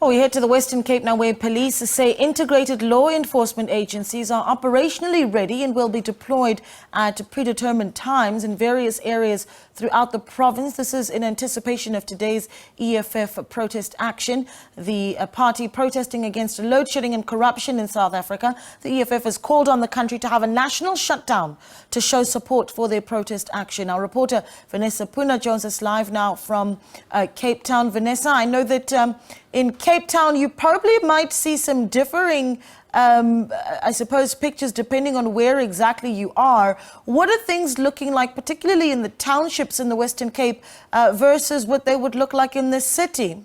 Well, we head to the Western Cape now, where police say integrated law enforcement agencies are operationally ready and will be deployed at predetermined times in various areas throughout the province. This is in anticipation of today's EFF protest action. The party protesting against load shedding and corruption in South Africa. The EFF has called on the country to have a national shutdown to show support for their protest action. Our reporter Vanessa Poonah joins us live now from Cape Town. Vanessa, I know that in Cape Town, you probably might see some differing, I suppose, pictures depending on where exactly you are. What are things looking like, particularly in the townships in the Western Cape, versus what they would look like in the city?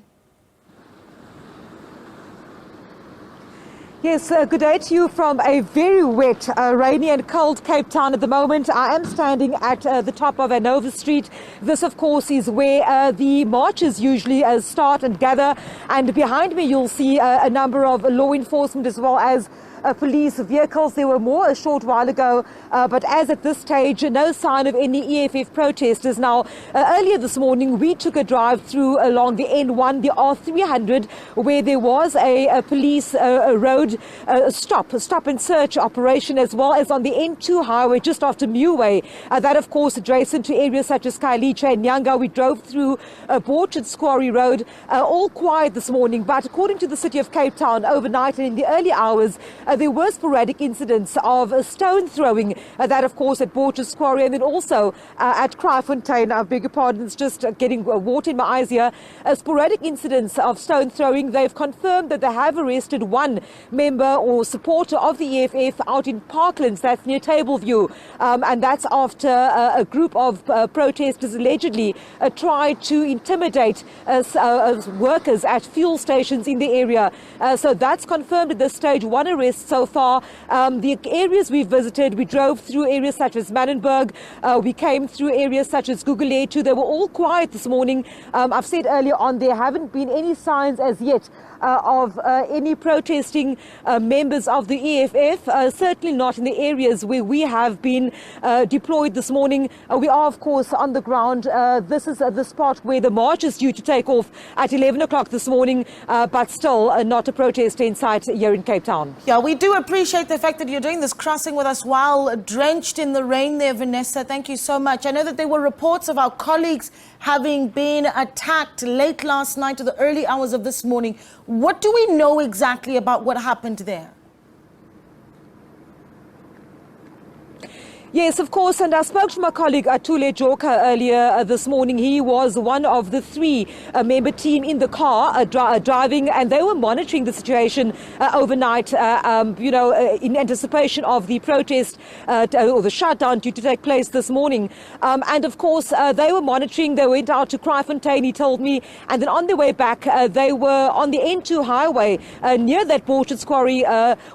Yes, good day to you from a very wet, rainy and cold Cape Town at the moment. I am standing at the top of Anova Street. This, of course, is where the marches usually start and gather. And behind me, you'll see a number of law enforcement as well as police vehicles. There were more a short while ago, but as at this stage, no sign of any EFF protesters. Now, earlier this morning, we took a drive through along the N1, the R300, where there was a police road stop and search operation, as well as on the N2 highway just after Muway. That, of course, adjacent to areas such as Khayelitsha and Nyanga. We drove through Borchard's Quarry Road, all quiet this morning, but according to the City of Cape Town, overnight and in the early hours, there were sporadic incidents of stone throwing, that of course at Borchard's Quarry, and then also at Kraaifontein. I beg your pardon, it's just getting water in my eyes here. Sporadic incidents of stone throwing. They've confirmed that they have arrested one member or supporter of the EFF out in Parklands, that's near Tableview, and that's after a group of protesters allegedly tried to intimidate workers at fuel stations in the area. So that's confirmed at this stage. One arrest so far. The areas we visited, we drove through areas such as Manenberg, we came through areas such as Gugulethu. They were all quiet this morning. I've said earlier on, there haven't been any signs as yet of any protesting members of the EFF, certainly not in the areas where we have been deployed this morning. We are, of course, on the ground. This is the spot where the march is due to take off at 11 o'clock this morning, but still not a protest in sight here in Cape Town. Yeah, we do appreciate the fact that you're doing this crossing with us while drenched in the rain there, Vanessa. Thank you so much. I know that there were reports of our colleagues having been attacked late last night or the early hours of this morning. What do we know exactly about what happened there? Yes, of course, and I spoke to my colleague Atule Joka earlier this morning. He was one of the three-member team in the car driving, and they were monitoring the situation overnight, in anticipation of the protest or the shutdown due to take place this morning. And of course, they were monitoring. They went out to Kraaifontein, he told me, and then on their way back, they were on the N2 highway near that Borchard's Quarry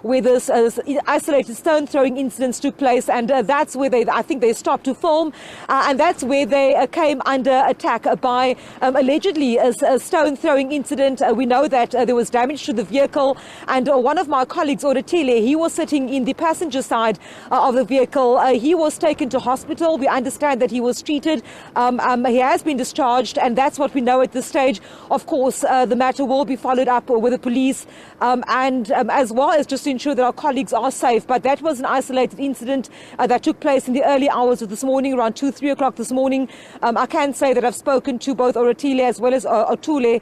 where this isolated stone-throwing incidents took place, and that's where I think they stopped to film, and that's where they came under attack by allegedly a stone-throwing incident. We know that there was damage to the vehicle, and one of my colleagues, Oratile, he was sitting in the passenger side of the vehicle. He was taken to hospital. We understand that he was treated. He has been discharged, and that's what we know at this stage. Of course, the matter will be followed up with the police, and as well as just to ensure that our colleagues are safe. But that was an isolated incident that took place in the early hours of this morning, around 2-3 o'clock this morning. I can say that I've spoken to both Oratile as well as Otule.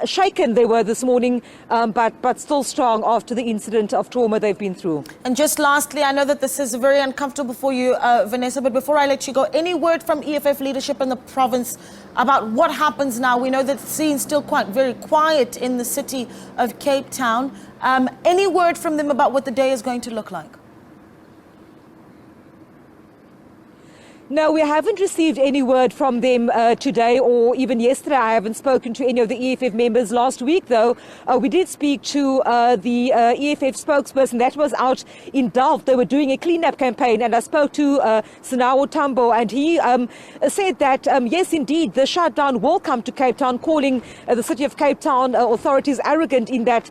Shaken they were this morning, but still strong after the incident of trauma they've been through. And just lastly, I know that this is very uncomfortable for you, Vanessa, but before I let you go, any word from EFF leadership in the province about what happens now? We know that the scene's still very quiet in the city of Cape Town. Any word from them about what the day is going to look like? No, we haven't received any word from them today or even yesterday. I haven't spoken to any of the EFF members. Last week, though, we did speak to the EFF spokesperson that was out in Delft. They were doing a cleanup campaign, and I spoke to Sinawo Tambo, and he said that, yes, indeed, the shutdown will come to Cape Town, calling the City of Cape Town authorities arrogant in that,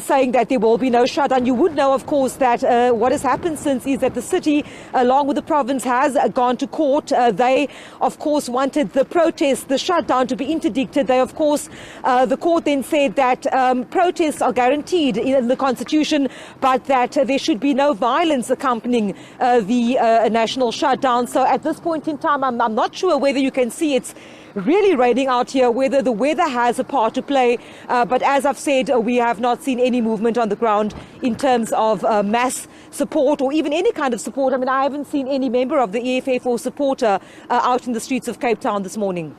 saying that there will be no shutdown. You would know, of course, that what has happened since is that the city, along with the province, has gone to court. They, of course, wanted the protest, the shutdown, to be interdicted. They, of course, the court then said that protests are guaranteed in the Constitution, but that there should be no violence accompanying the national shutdown. So at this point in time, I'm not sure whether you can see it's really raining out here, whether the weather has a part to play. But as I've said, we have not seen any movement on the ground in terms of mass support or even any kind of support. I mean, I haven't seen any member of the EFF or supporter out in the streets of Cape Town this morning.